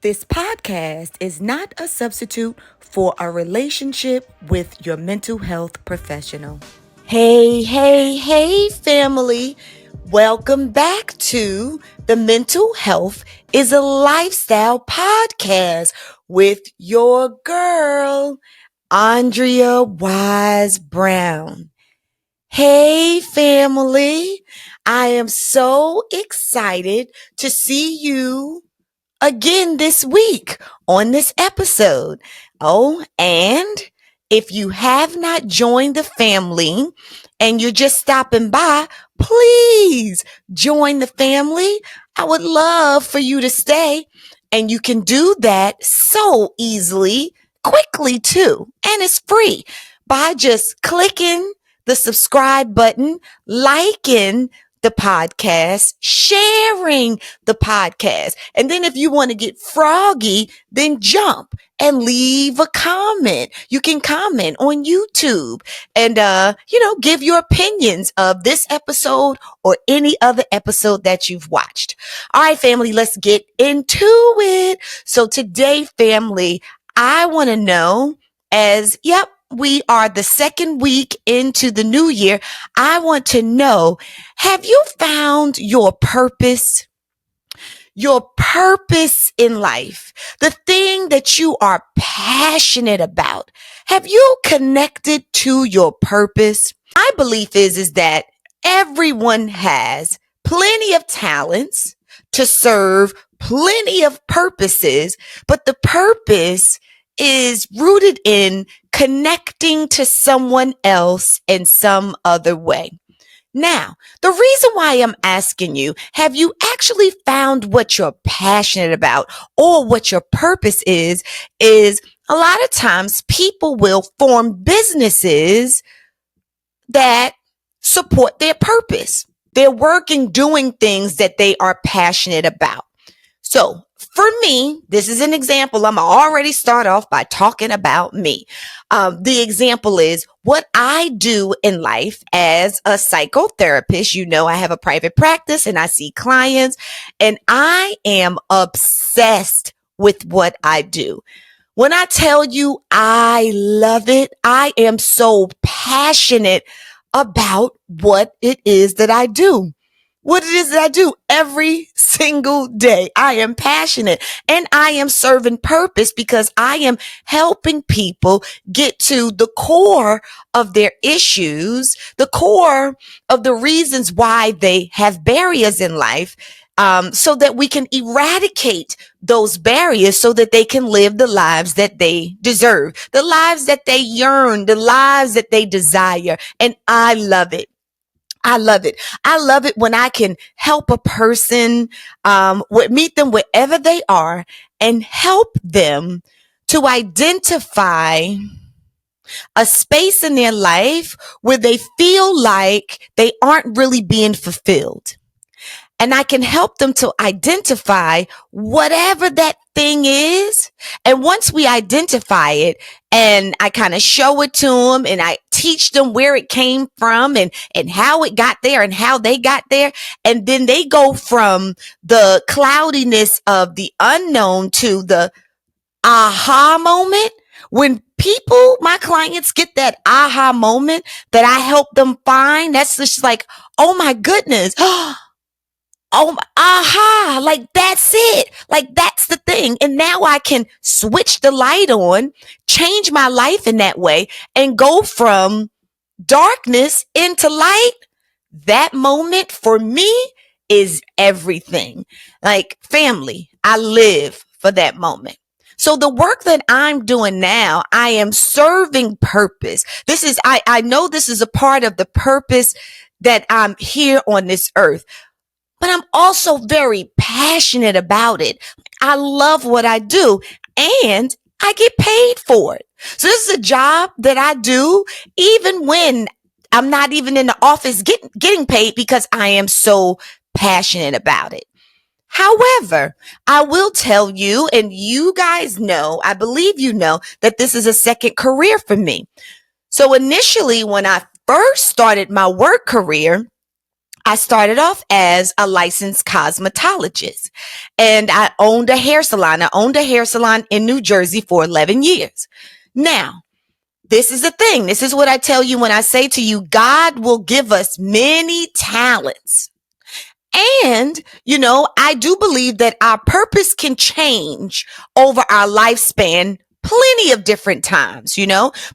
This podcast is not a substitute for a relationship with your mental health professional. Hey, family. Welcome back to the Mental Health is a Lifestyle podcast with your girl, Andrea Wise-Brown. Hey, family. I am so excited to see you again this week on this episode. Oh, and if you have not joined the family and you're just stopping by, please join the family. I would love for you to stay, and you can do that so easily, quickly too, and it's free by just clicking the subscribe button, liking the podcast, sharing the podcast. And then if you want to get froggy, then jump and leave a comment. You can comment on YouTube and, give your opinions of this episode or any other episode that you've watched. All right, family, let's get into it. So today, family, I want to know we are the second week into the new year. I want to know, have you found your purpose? Your purpose in life, the thing that you are passionate about. Have you connected to your purpose? My belief is that everyone has plenty of talents to serve plenty of purposes, but the purpose is rooted in connecting to someone else in some other way. Now, the reason why I'm asking you, have you actually found what you're passionate about or what your purpose is a lot of times people will form businesses that support their purpose. They're working, doing things that they are passionate about. So for me, this is an example. I'm already start off by talking about me. The example is what I do in life as a psychotherapist. You know, I have a private practice and I see clients, and I am obsessed with what I do. When I tell you I love it, I am so passionate about what it is that I do. What it is that I do every single day. I am passionate and I am serving purpose because I am helping people get to the core of their issues, the core of the reasons why they have barriers in life, so that we can eradicate those barriers so that they can live the lives that they deserve, the lives that they yearn, the lives that they desire. And I love it. I love it. I love it when I can help a person, meet them wherever they are and help them to identify a space in their life where they feel like they aren't really being fulfilled. And I can help them to identify whatever that thing is. And once we identify it and I kind of show it to them and I teach them where it came from and how it got there and how they got there. And then they go from the cloudiness of the unknown to the aha moment. When people, my clients get that aha moment that I help them find, that's just like, oh my goodness. Oh, aha, like that's it. Like that's the thing. And now I can switch the light on, change my life in that way and go from darkness into light. That moment for me is everything. Like family, I live for that moment. So the work that I'm doing now, I am serving purpose. I know this is a part of the purpose that I'm here on this earth. But I'm also very passionate about it. I love what I do and I get paid for it. So this is a job that I do even when I'm not even in the office getting paid because I am so passionate about it. However, I will tell you, and you guys know, I believe you know, that this is a second career for me. So initially, when I first started my work career, I started off as a licensed cosmetologist, and I owned a hair salon. I owned a hair salon in New Jersey for 11 years. Now, this is the thing. This is what I tell you when I say to you, God will give us many talents. And, I do believe that our purpose can change over our lifespan plenty of different times,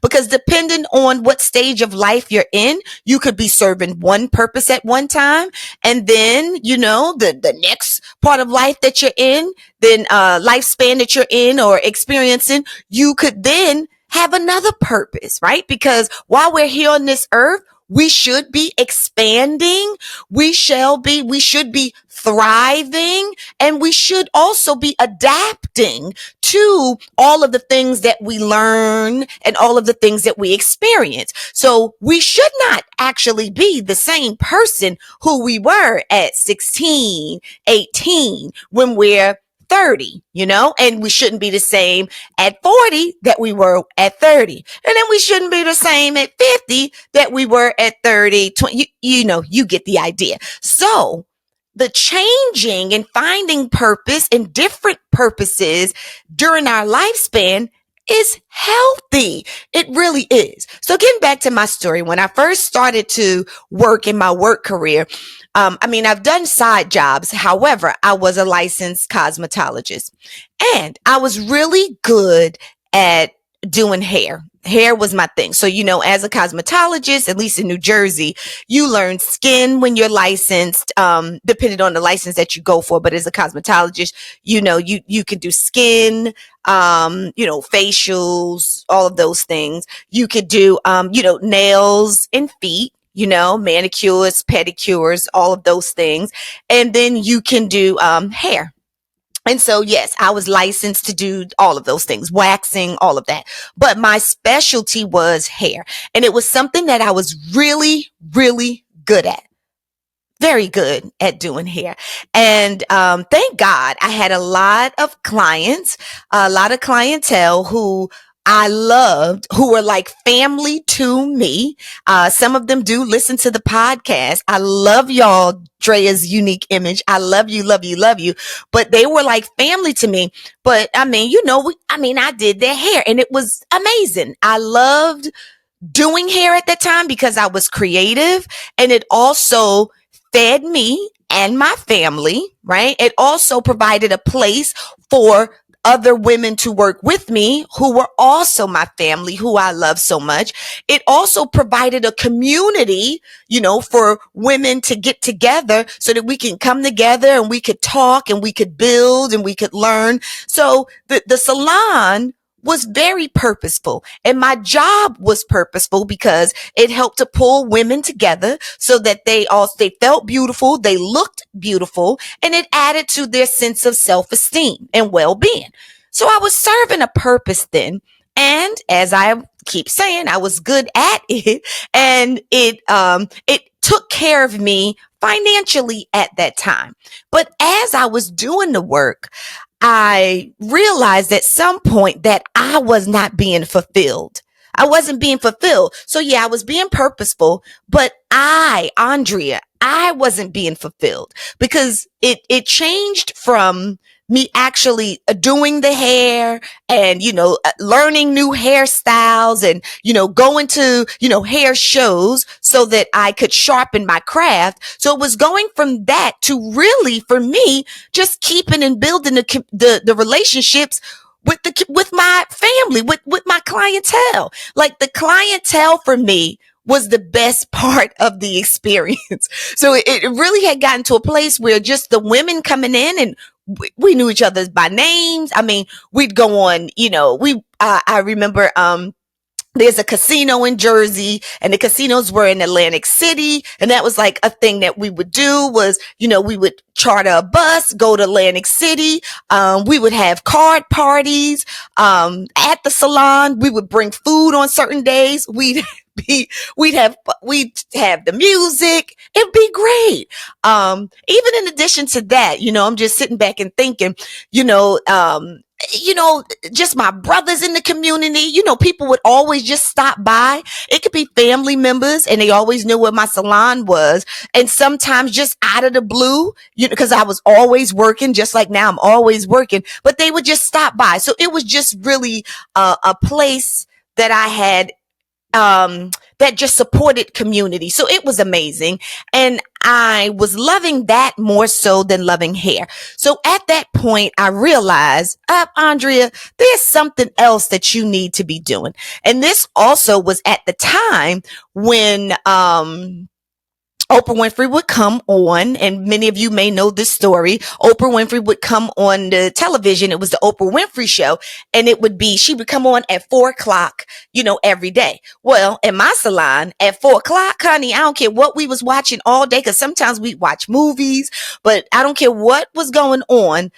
because depending on what stage of life you're in, you could be serving one purpose at one time. And then, the next part of life that you're in, then lifespan that you're in or experiencing, you could then have another purpose, right? Because while we're here on this earth, we should be expanding. We should be thriving, and we should also be adapting to all of the things that we learn and all of the things that we experience. So we should not actually be the same person who we were at 16, 18 when we're 30, and we shouldn't be the same at 40 that we were at 30. And then we shouldn't be the same at 50 that we were at 30, 20. You get the idea. So the changing and finding purpose and different purposes during our lifespan is healthy. It really is. So getting back to my story, when I first started to work in my work career, I've done side jobs. However, I was a licensed cosmetologist, and I was really good at doing hair. Hair was my thing. So, as a cosmetologist, at least in New Jersey, you learn skin when you're licensed, depending on the license that you go for. But as a cosmetologist, you can do skin, facials, all of those things. You could do, nails and feet. Manicures, pedicures, all of those things. And then you can do hair. And so, yes, I was licensed to do all of those things, waxing, all of that. But my specialty was hair. And it was something that I was really, really good at. Very good at doing hair. And thank God I had a lot of clients, a lot of clientele who I loved, who were like family to me. Some of them do listen to the podcast. I love y'all, Drea's Unique Image. I love you, love you, love you. But they were like family to me. But I did their hair, and it was amazing. I loved doing hair at that time because I was creative, and it also fed me and my family, right? It also provided a place for other women to work with me who were also my family, who I love so much. It also provided a community, for women to get together so that we can come together and we could talk and we could build and we could learn. So the salon was very purposeful, and my job was purposeful because it helped to pull women together so that they felt beautiful, they looked beautiful, and it added to their sense of self-esteem and well-being. So I was serving a purpose then. And as I keep saying, I was good at it, and it took care of me financially at that time. But as I was doing the work, I realized at some point that I was not being fulfilled. I wasn't being fulfilled. So yeah, I was being purposeful, but Andrea, I wasn't being fulfilled because it changed from me actually doing the hair and, learning new hairstyles and, going to, hair shows so that I could sharpen my craft. So it was going from that to really, for me, just keeping and building the relationships with my family, with my clientele. Like the clientele for me was the best part of the experience. So it really had gotten to a place where just the women coming in, and we knew each other by names. We'd go on, I remember, there's a casino in Jersey, and the casinos were in Atlantic City. And that was like a thing that we would do was, we would charter a bus, go to Atlantic City. We would have card parties, at the salon. We would bring food on certain days. We'd have the music. It'd be great. Even in addition to that, I'm just sitting back and thinking, you know, just my brothers in the community. People would always just stop by. It could be family members, and they always knew where my salon was. And sometimes just out of the blue, because I was always working, just like now I'm always working, but they would just stop by. So it was just really a place that I had that just supported community. So it was amazing. And I was loving that more so than loving hair. So at that point, I realized, Andrea, there's something else that you need to be doing. And this also was at the time when, Oprah Winfrey would come on, and many of you may know this story. Oprah Winfrey would come on the television. It was the Oprah Winfrey Show, and she would come on at 4 o'clock, every day. Well, in my salon at 4 o'clock, honey, I don't care what we was watching all day, because sometimes we'd watch movies, but I don't care what was going on.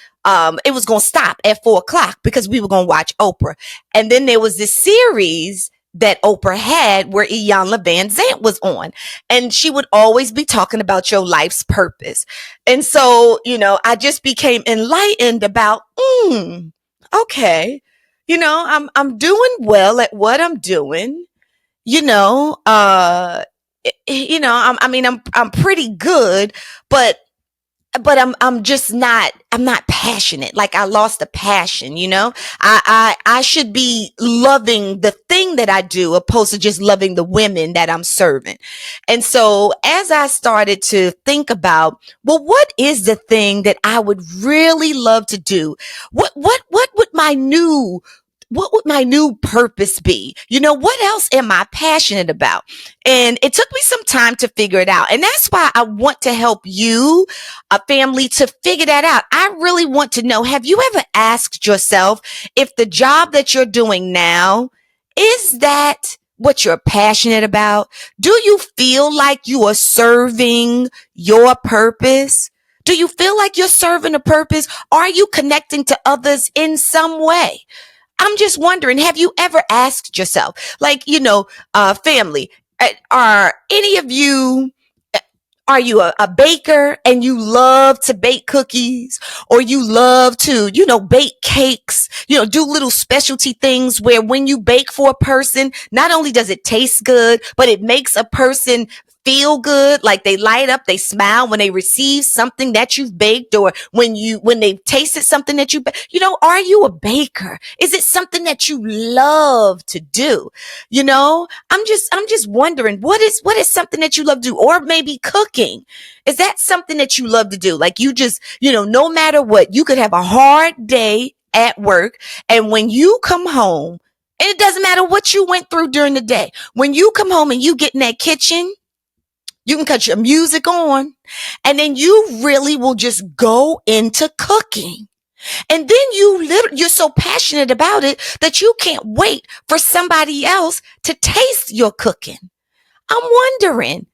It was going to stop at 4 o'clock because we were going to watch Oprah. And then there was this series that Oprah had where Iyanla Van Zant was on, and she would always be talking about your life's purpose. And so, I just became enlightened about, okay, I'm doing well at what I'm doing, you know, uh, I'm pretty good, but I'm just not, I'm not passionate. Like I lost the passion. I should be loving the thing that I do opposed to just loving the women that I'm serving. And so as I started to think about, well, what is the thing that I would really love to do? What would my new purpose be? What else am I passionate about? And it took me some time to figure it out. And that's why I want to help you, a family, to figure that out. I really want to know, have you ever asked yourself if the job that you're doing now, is that what you're passionate about? Do you feel like you are serving your purpose? Do you feel like you're serving a purpose? Are you connecting to others in some way? I'm just wondering, have you ever asked yourself, like, family, are any of you, are you a baker and you love to bake cookies, or you love to, bake cakes, do little specialty things where when you bake for a person, not only does it taste good, but it makes a person feel good, like they light up, they smile when they receive something that you've baked, or when they've tasted something that are you a baker? Is it something that you love to do? I'm just wondering, what is something that you love to do? Or maybe cooking. Is that something that you love to do? Like you just, no matter what, you could have a hard day at work, and when you come home, and it doesn't matter what you went through during the day, when you come home and you get in that kitchen, you can cut your music on, and then you really will just go into cooking. And then you're so passionate about it that you can't wait for somebody else to taste your cooking. I'm wondering,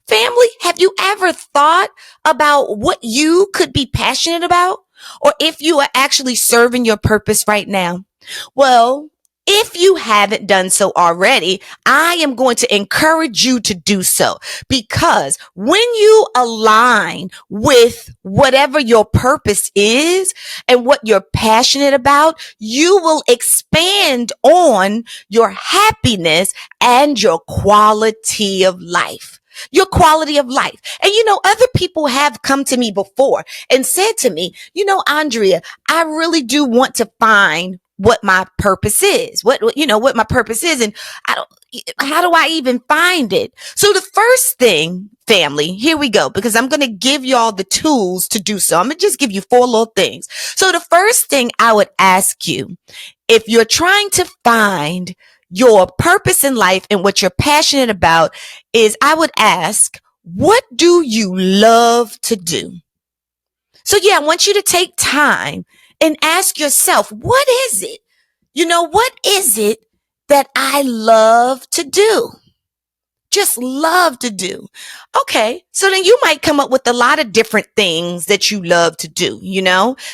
family, have you ever thought about what you could be passionate about? Or if you are actually serving your purpose right now? Well, if you haven't done so already, I am going to encourage you to do so, because when you align with whatever your purpose is and what you're passionate about, you will expand on your happiness and your quality of life. Your quality of life. And other people have come to me before and said to me, Andrea, I really do want to find what my purpose is, what my purpose is. And how do I even find it? So the first thing, family, here we go, because I'm going to give y'all the tools to do so. I'm going to just give you 4 little things. So the first thing I would ask you, if you're trying to find your purpose in life and what you're passionate about, is I would ask, what do you love to do? So I want you to take time and ask yourself, what is it? What is it that I love to do? Just love to do. Okay. So then you might come up with a lot of different things that you love to do.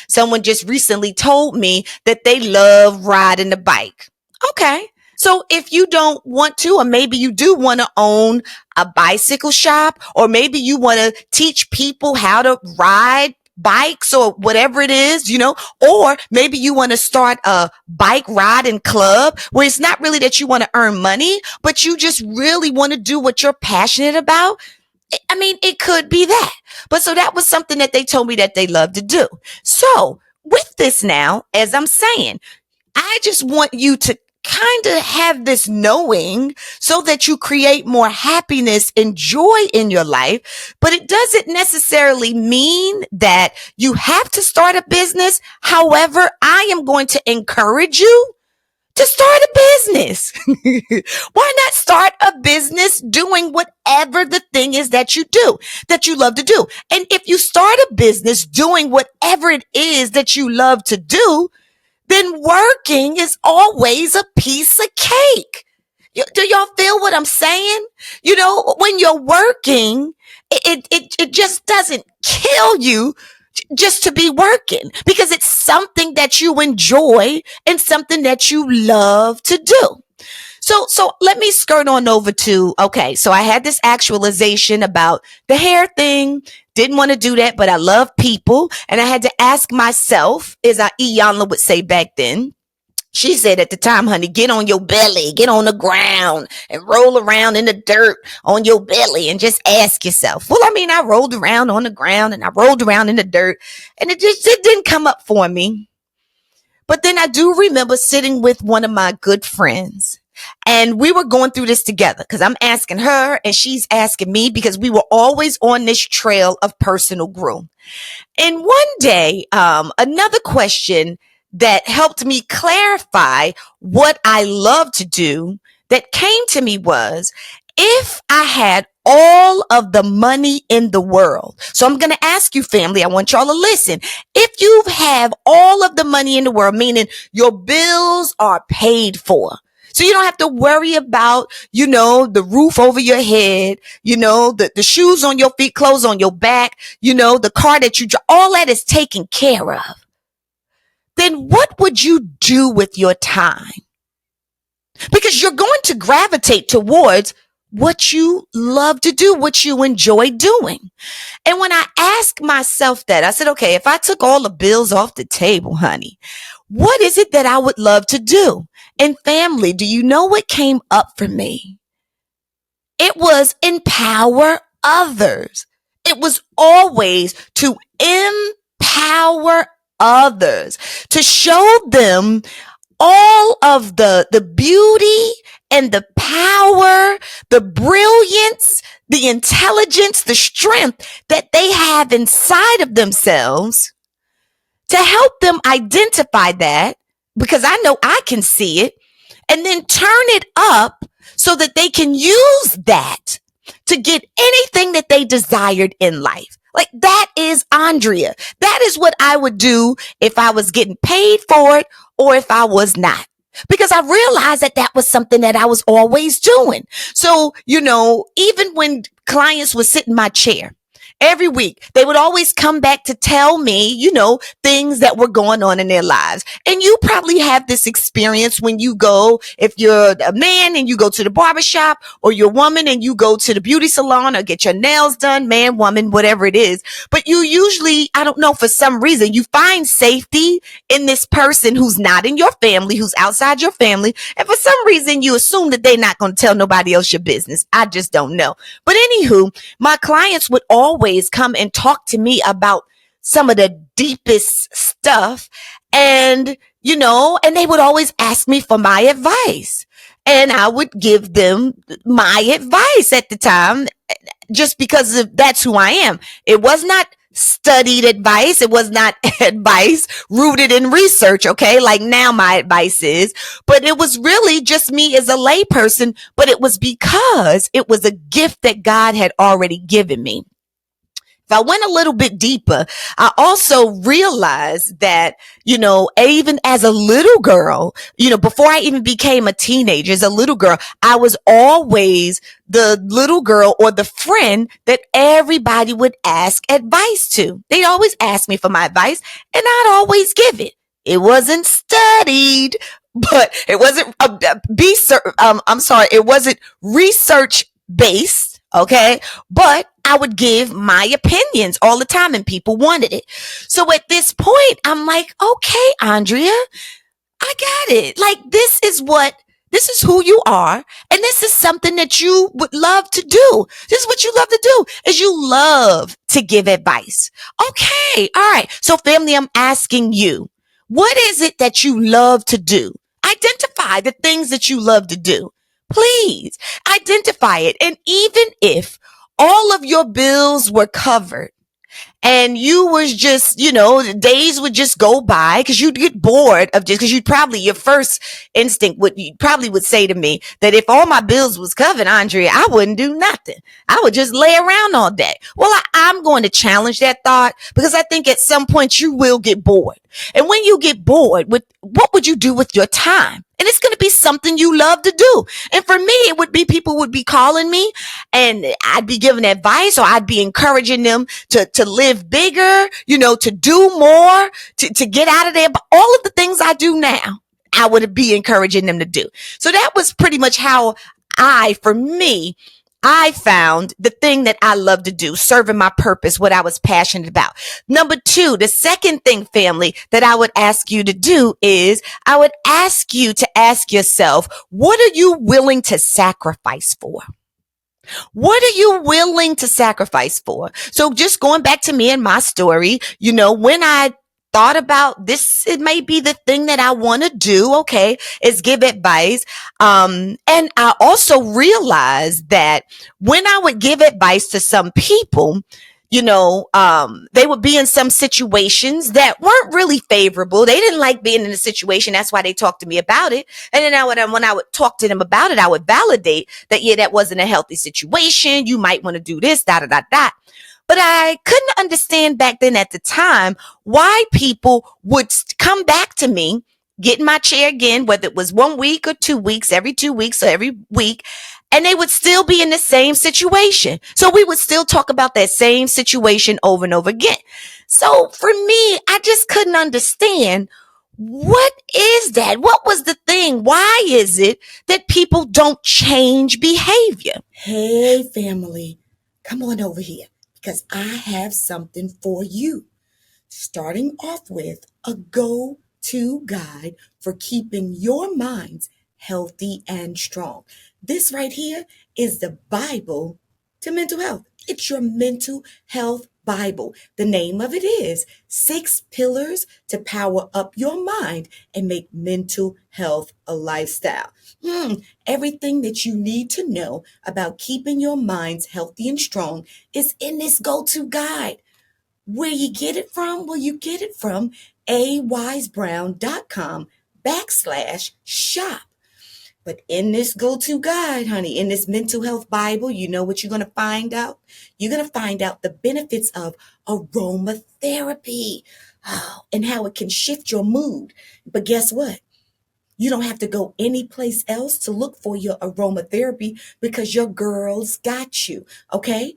Someone just recently told me that they love riding the bike. Okay. So if you don't want to, or maybe you do want to own a bicycle shop, or maybe you want to teach people how to ride bikes or whatever it is, or maybe you want to start a bike riding club where it's not really that you want to earn money, but you just really want to do what you're passionate about. I mean, it could be that. But so that was something that they told me that they love to do. So with this now, as I'm saying, I just want you to kind of have this knowing so that you create more happiness and joy in your life. But it doesn't necessarily mean that you have to start a business. However, I am going to encourage you to start a business. Why not start a business doing whatever the thing is that you do, that you love to do? And if you start a business doing whatever it is that you love to do, then working is always a piece of cake. Do y'all feel what I'm saying? When you're working, it just doesn't kill you just to be working, because it's something that you enjoy and something that you love to do. So let me skirt on over to, okay, so I had this actualization about the hair thing. Didn't want to do that, but I love people. And I had to ask myself, as Iyanla would say back then, she said at the time, honey, get on your belly, get on the ground and roll around in the dirt on your belly and just ask yourself. Well, I mean, I rolled around on the ground and I rolled around in the dirt and it didn't come up for me. But then I do remember sitting with one of my good friends and we were going through this together because I'm asking her and she's asking me, because we were always on this trail of personal growth. And one day, another question that helped me clarify what I love to do that came to me was, if I had all of the money in the world. So I'm going to ask you, family, I want y'all to listen. If you have all of the money in the world, meaning your bills are paid for, so you don't have to worry about, the roof over your head, the shoes on your feet, clothes on your back, the car that you drive, all that is taken care of. Then what would you do with your time? Because you're going to gravitate towards what you love to do, what you enjoy doing. And when I asked myself that, I said, okay, if I took all the bills off the table, honey, what is it that I would love to do? And family, do you know what came up for me? It was empower others. It was always to empower others, to show them all of the beauty and the power, the brilliance, the intelligence, the strength that they have inside of themselves, to help them identify that, because I know I can see it, and then turn it up so that they can use that to get anything that they desired in life. Like, that is Andrea. That is what I would do if I was getting paid for it or if I was not. Because I realized that was something that I was always doing. So, even when clients would sit in my chair, every week, they would always come back to tell me, things that were going on in their lives. And you probably have this experience when you go, if you're a man and you go to the barbershop, or you're a woman and you go to the beauty salon or get your nails done, man, woman, whatever it is. But you usually, I don't know, for some reason, you find safety in this person who's not in your family, who's outside your family. And for some reason, you assume that they're not going to tell nobody else your business. I just don't know. But anywho, my clients would always come and talk to me about some of the deepest stuff. And, and they would always ask me for my advice. And I would give them my advice at the time, just because that's who I am. It was not studied advice. It was not advice rooted in research. Okay. Like now my advice is, but it was really just me as a layperson, but it was because it was a gift that God had already given me. If I went a little bit deeper, I also realized that, even as a little girl, before I even became a teenager, as a little girl, I was always the little girl or the friend that everybody would ask advice to. They'd always ask me for my advice and I'd always give it. It wasn't studied, but it wasn't, it wasn't research based. Okay. But I would give my opinions all the time and people wanted it. So at this point, I'm like, okay, Andrea, I got it. Like, this is who you are. And this is something that you would love to do. This is what you love to do is you love to give advice. Okay. All right. So family, I'm asking you, what is it that you love to do? Identify the things that you love to do. Please identify it. And even if all of your bills were covered, and you was just, the days would just go by because you'd get bored of just because you'd probably your first instinct would you probably would say to me that if all my bills was covered, Andrea, I wouldn't do nothing. I would just lay around all day. Well, I'm going to challenge that thought because I think at some point you will get bored. And when you get bored, what would you do with your time? And it's going to be something you love to do. And for me, it would be people would be calling me and I'd be giving advice or I'd be encouraging them to live bigger, to do more, to get out of there. But all of the things I do now, I would be encouraging them to do. So that was pretty much how for me, I found the thing that I love to do, serving my purpose, what I was passionate about. Number two, the second thing, family, that I would ask you to do is I would ask you to ask yourself, what are you willing to sacrifice for? What are you willing to sacrifice for? So just going back to me and my story, when I thought about this, it may be the thing that I want to do, okay, is give advice. And I also realized that when I would give advice to some people, they would be in some situations that weren't really favorable. They didn't like being in a situation. That's why they talked to me about it. And then when I would talk to them about it, I would validate that, yeah, that wasn't a healthy situation. You might want to do this, da, da, da, da. But I couldn't understand back then at the time why people would come back to me, get in my chair again, whether it was 1 week or 2 weeks, every 2 weeks or every week, and they would still be in the same situation. So we would still talk about that same situation over and over again. So for me, I just couldn't understand, what is that? What was the thing? Why is it that people don't change behavior? Hey, family, come on over here because I have something for you. Starting off with a go-to guide for keeping your minds healthy and strong. This right here is the Bible to mental health. It's your mental health Bible. The name of it is 6 Pillars to Power Up Your Mind and Make Mental Health a Lifestyle. Everything that you need to know about keeping your minds healthy and strong is in this go-to guide. Where you get it from? Well, you get it from awise.brown.com/shop. But in this go-to guide, honey, in this mental health Bible, you know what you're going to find out? You're going to find out the benefits of aromatherapy, and how it can shift your mood. But guess what? You don't have to go any place else to look for your aromatherapy because your girls got you, okay?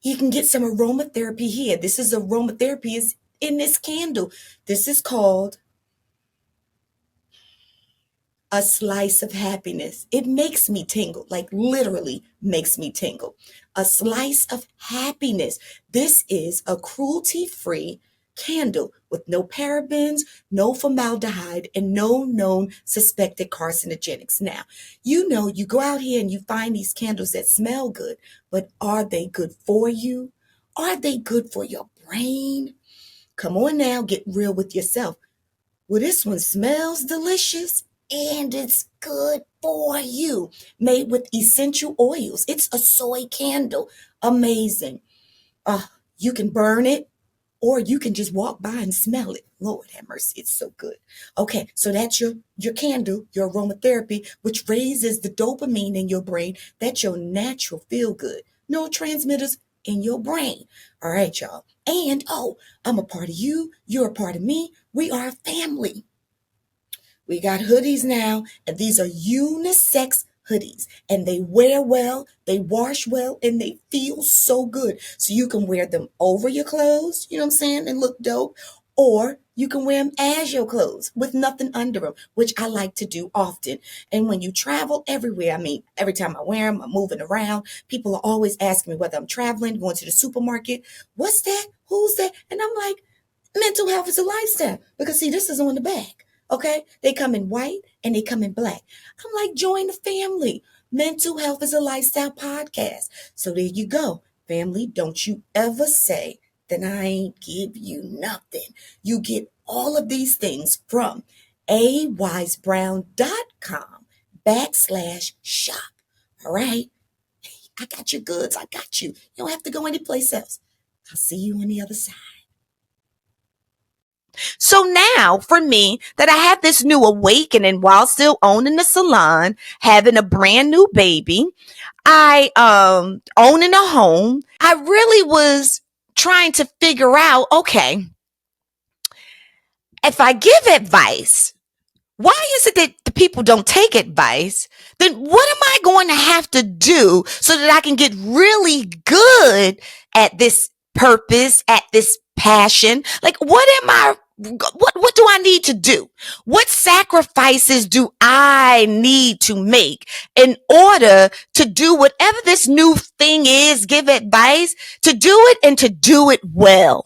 You can get some aromatherapy here. This is aromatherapy is in this candle. This is called a slice of happiness. It makes me tingle, like literally makes me tingle. A slice of happiness. This is a cruelty-free candle with no parabens, no formaldehyde, and no known suspected carcinogenics. Now, you go out here and you find these candles that smell good, but are they good for you? Are they good for your brain? Come on now, get real with yourself. Well, this one smells delicious and it's good for you. Made with essential oils. It's a soy candle. Amazing. You can burn it or you can just walk by and smell it. Lord have mercy, it's so good. Okay, so that's your candle, your aromatherapy, which raises the dopamine in your brain. That's your natural feel good. Neurotransmitters in your brain. All right, y'all. And, I'm a part of you. You're a part of me. We are a family. We got hoodies now, and these are unisex hoodies, and they wear well, they wash well, and they feel so good. So you can wear them over your clothes, you know what I'm saying, and look dope, or You can wear them as your clothes with nothing under them, which I like to do often. And when you travel everywhere, I mean, every time I wear them, I'm moving around. People are always asking me whether I'm traveling, going to the supermarket. What's that? Who's that? And I'm like, mental health is a lifestyle. Because see, this is on the back. Okay? They come in white and they come in black. I'm like, join the family. Mental health is a lifestyle podcast. So there you go. Family, don't you ever say that I ain't give you nothing. You get all of these things from awisebrown.com/shop. All right? I got your goods. I got you. You don't have to go anyplace else. I'll see you on the other side. So now for me that I have this new awakening while still owning the salon, having a brand new baby, I owning a home, I really was trying to figure out, okay, if I give advice, why is it that the people don't take advice? Then what am I going to have to do so that I can get really good at this purpose, at this passion? Like, what do I need to do? What sacrifices do I need to make in order to do whatever this new thing is, give advice, to do it and to do it well?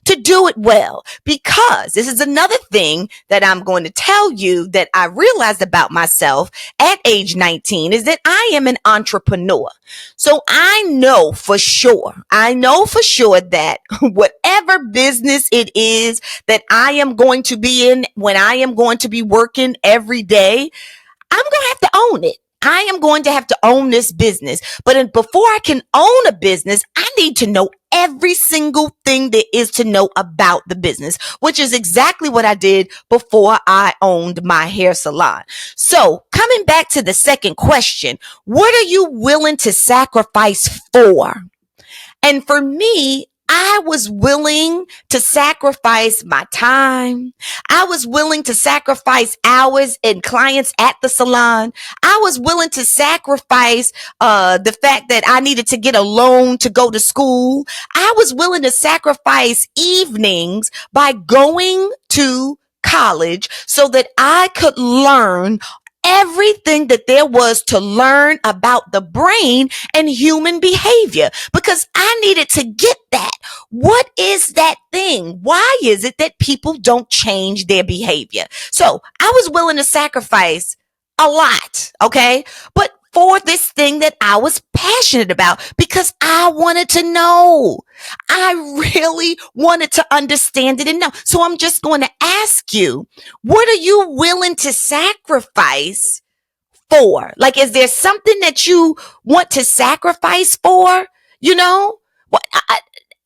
To do it well, because this is another thing that I'm going to tell you that I realized about myself at age 19 is that I am an entrepreneur. So I know for sure that whatever business it is that I am going to be in, when I am going to be working every day, I'm going to have to own it. I am going to have to own this business. But before I can own a business, I need to know every single thing there is to know about the business, which is exactly what I did before I owned my hair salon. So coming back to the second question, what are you willing to sacrifice for? And for me, I was willing to sacrifice my time. I was willing to sacrifice hours and clients at the salon. I was willing to sacrifice the fact that I needed to get a loan to go to school. I was willing to sacrifice evenings by going to college so that I could learn everything that there was to learn about the brain and human behavior, because I needed to get that. What is that thing? Why is it that people don't change their behavior? So I was willing to sacrifice a lot, okay? But for this thing that I was passionate about, because I wanted to know. I really wanted to understand it and know. So I'm just going to ask you, what are you willing to sacrifice for? Like, is there something that you want to sacrifice for? You know, what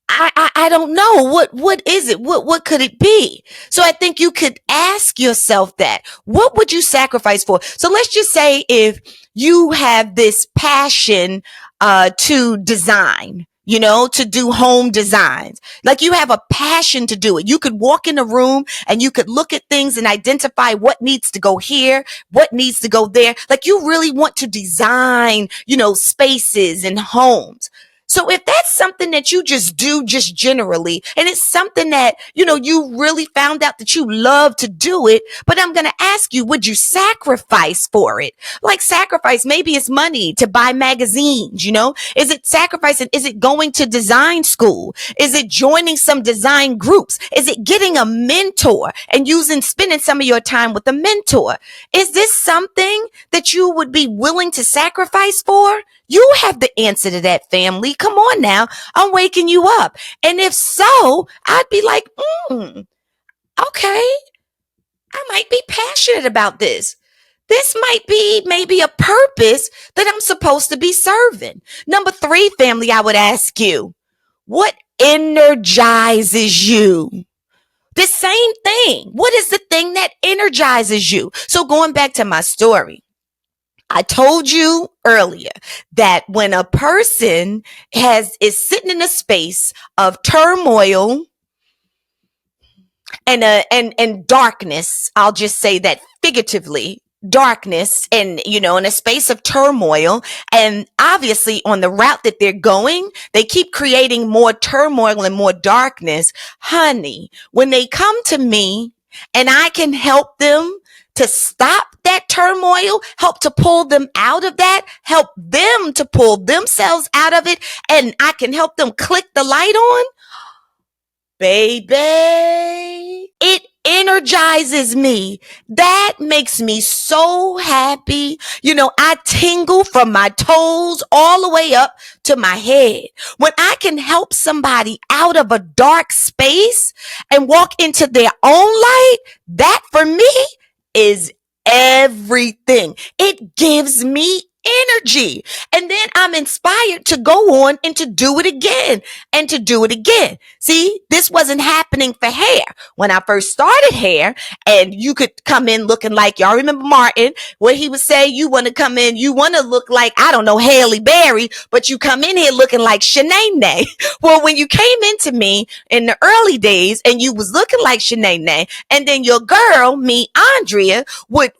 I don't know. What is it? What could it be? So I think you could ask yourself that. What would you sacrifice for? So let's just say if you have this passion to design, you know, to do home designs. Like you have a passion to do it. You could walk in a room and you could look at things and identify what needs to go here, what needs to go there. Like you really want to design, you know, spaces and homes. So if that's something that you just do just generally, and it's something that, you know, you really found out that you love to do it, but I'm going to ask you, would you sacrifice for it? Like sacrifice, maybe it's money to buy magazines, you know? Is it sacrificing? Is it going to design school? Is it joining some design groups? Is it getting a mentor and spending some of your time with a mentor? Is this something that you would be willing to sacrifice for? You have the answer to that, family. Come on now. I'm waking you up. And if so, I'd be like, okay, I might be passionate about this. This might be maybe a purpose that I'm supposed to be serving. Number 3, family, I would ask you, what energizes you? The same thing. What is the thing that energizes you? So going back to my story, I told you earlier that when a person is sitting in a space of turmoil and darkness, I'll just say that figuratively, darkness and, in a space of turmoil. And obviously on the route that they're going, they keep creating more turmoil and more darkness. Honey, when they come to me and I can help them to stop that turmoil, help to pull them out of that, help them to pull themselves out of it, and I can help them click the light on, baby, it energizes me. That makes me so happy. I tingle from my toes all the way up to my head. When I can help somebody out of a dark space and walk into their own light, that for me is everything. It gives me energy. And then I'm inspired to go on and to do it again and to do it again. See, this wasn't happening for hair. When I first started hair, and you could come in looking like, y'all remember Martin, where he would say, you want to come in, you want to look like, I don't know, Halle Berry, but you come in here looking like Shanae. Well, when you came into me in the early days and you was looking like Shanae, and then your girl, me, Andrea, would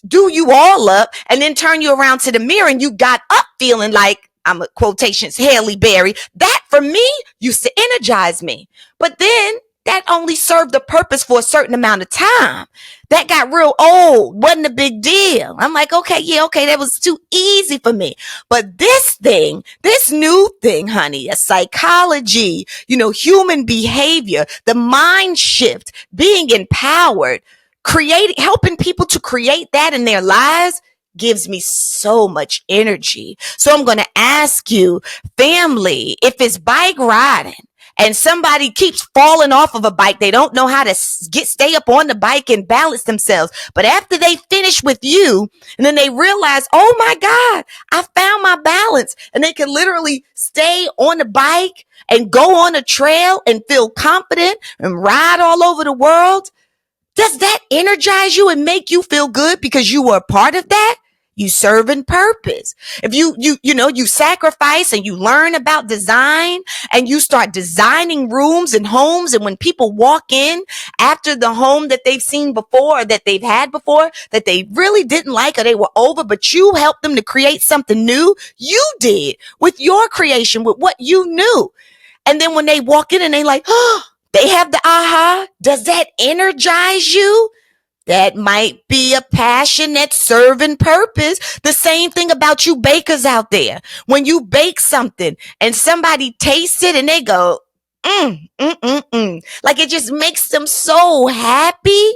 do you all up and then turn you around to the mirror and you got up feeling like, I'm a quotations, Halle Berry. That for me used to energize me. But then that only served the purpose for a certain amount of time. That got real old. Wasn't a big deal. I'm like, okay, that was too easy for me. But this new thing, honey, a psychology, human behavior, the mind shift, being empowered, helping people to create that in their lives gives me so much energy. So I'm going to ask you, family, if it's bike riding and somebody keeps falling off of a bike, they don't know how to stay up on the bike and balance themselves. But after they finish with you, and then they realize, oh my God, I found my balance, and they can literally stay on the bike and go on a trail and feel confident and ride all over the world. Does that energize you and make you feel good because you were a part of that? You serve in purpose. If you sacrifice and you learn about design and you start designing rooms and homes, and when people walk in after the home that they've seen before or that they've had before that they really didn't like or they were over, but you helped them to create something new, you did with your creation, with what you knew. And then when they walk in and they like, oh, they have the aha. Does that energize you? That might be a passion that's serving purpose. The same thing about you bakers out there. When you bake something and somebody tastes it and they go, like it just makes them so happy.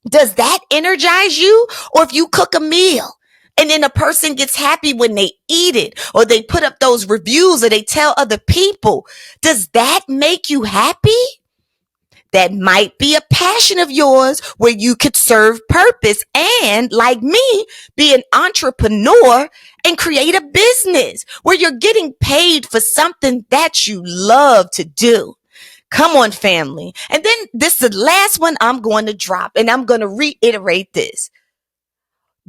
Does that energize you? Or if you cook a meal and then a person gets happy when they eat it, or they put up those reviews or they tell other people, does that make you happy? That might be a passion of yours where you could serve purpose and, like me, be an entrepreneur and create a business where you're getting paid for something that you love to do. Come on, family. And then this is the last one I'm going to drop, and I'm going to reiterate this.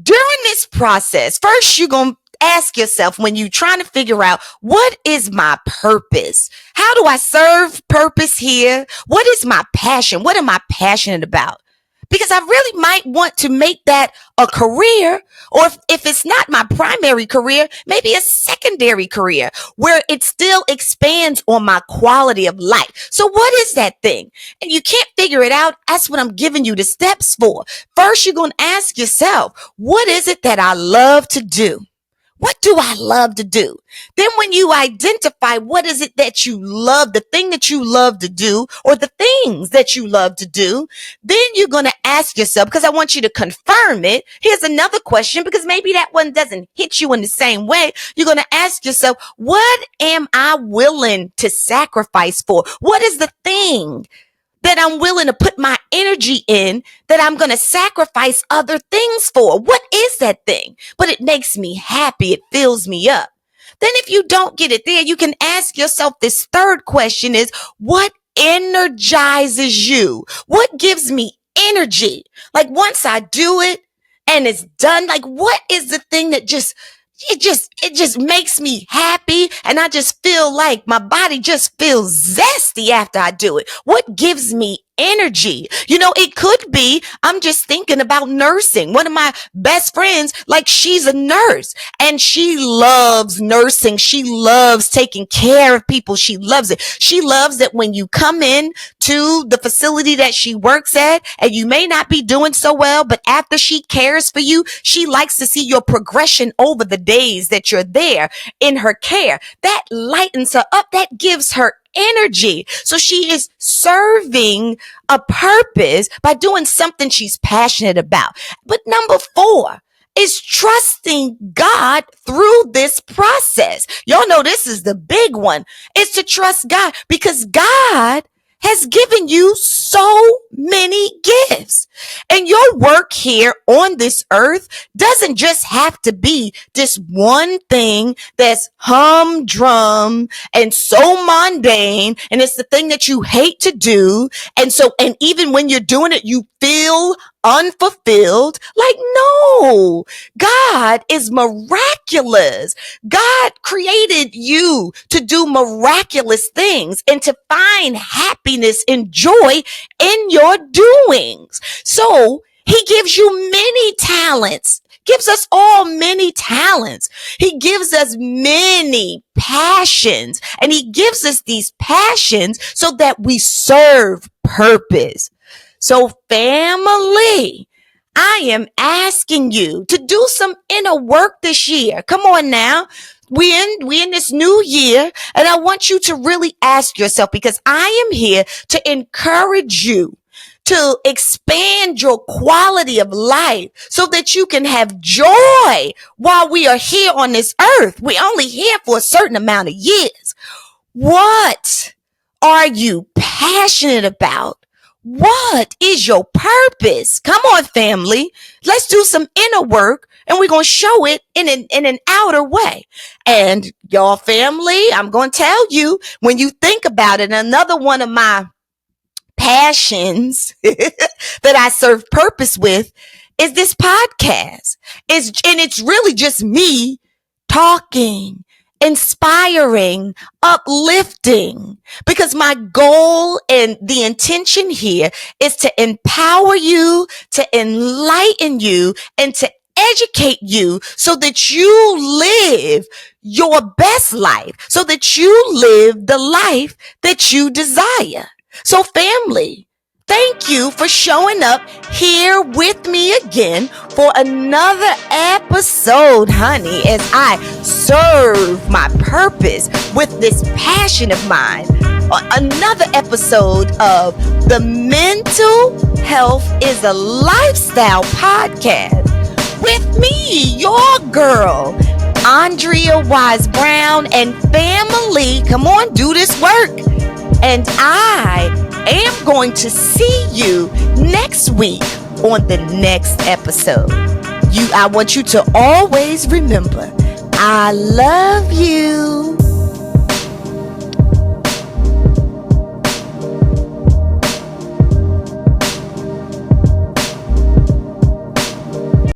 During this process, first you're going to ask yourself, when you're trying to figure out, what is my purpose? How do I serve purpose here? What is my passion? What am I passionate about? Because I really might want to make that a career, or if it's not my primary career, maybe a secondary career where it still expands on my quality of life. So what is that thing? And you can't figure it out. That's what I'm giving you the steps for. First, you're going to ask yourself, what is it that I love to do? What do I love to do? Then when you identify what is it that you love, the thing that you love to do, or the things that you love to do, then you're going to ask yourself, because I want you to confirm it. Here's another question, because maybe that one doesn't hit you in the same way. You're going to ask yourself, what am I willing to sacrifice for? What is the thing that I'm willing to put my energy in, that I'm going to sacrifice other things for? What is that thing? But it makes me happy. It fills me up. Then if you don't get it there, you can ask yourself this third question is, what energizes you? What gives me energy? Like once I do it and it's done, like what is the thing that it just makes me happy, and I just feel like my body just feels zesty after I do it? What gives me energy. It could be, I'm just thinking about nursing. One of my best friends, like, she's a nurse and she loves nursing. She loves taking care of people. She loves it. She loves that when you come in to the facility that she works at and you may not be doing so well, but after she cares for you, she likes to see your progression over the days that you're there in her care. That lightens her up. That gives her energy. So she is serving a purpose by doing something she's passionate about. But number 4 is trusting God through this process. Y'all know this is the big one. It's to trust God, because God has given you so many gifts. And your work here on this earth doesn't just have to be this one thing that's humdrum and so mundane, and it's the thing that you hate to do. And even when you're doing it, you feel unfulfilled. Like, no, God is miraculous. God created you to do miraculous things and to find happiness and joy in your doings. So he gives you many talents, gives us all many talents. He gives us many passions, and he gives us these passions so that we serve purpose. So, family, I am asking you to do some inner work this year. Come on now. We in this new year, and I want you to really ask yourself, because I am here to encourage you to expand your quality of life so that you can have joy while we are here on this earth. We're only here for a certain amount of years. What are you passionate about? What is your purpose? Come on, family. Let's do some inner work, and we're going to show it in an outer way. And y'all, family, I'm going to tell you, when you think about it, another one of my passions that I serve purpose with is this podcast. It's really just me talking, inspiring, uplifting, because my goal and the intention here is to empower you, to enlighten you, and to educate you so that you live your best life, so that you live the life that you desire. So, family, thank you for showing up here with me again for another episode, honey, as I serve my purpose with this passion of mine. Another episode of the Mental Health is a Lifestyle podcast with me, your girl, Andrea Wise-Brown, and family. Come on, do this work. And I am going to see you next week on the next episode. I want you to always remember, I love you.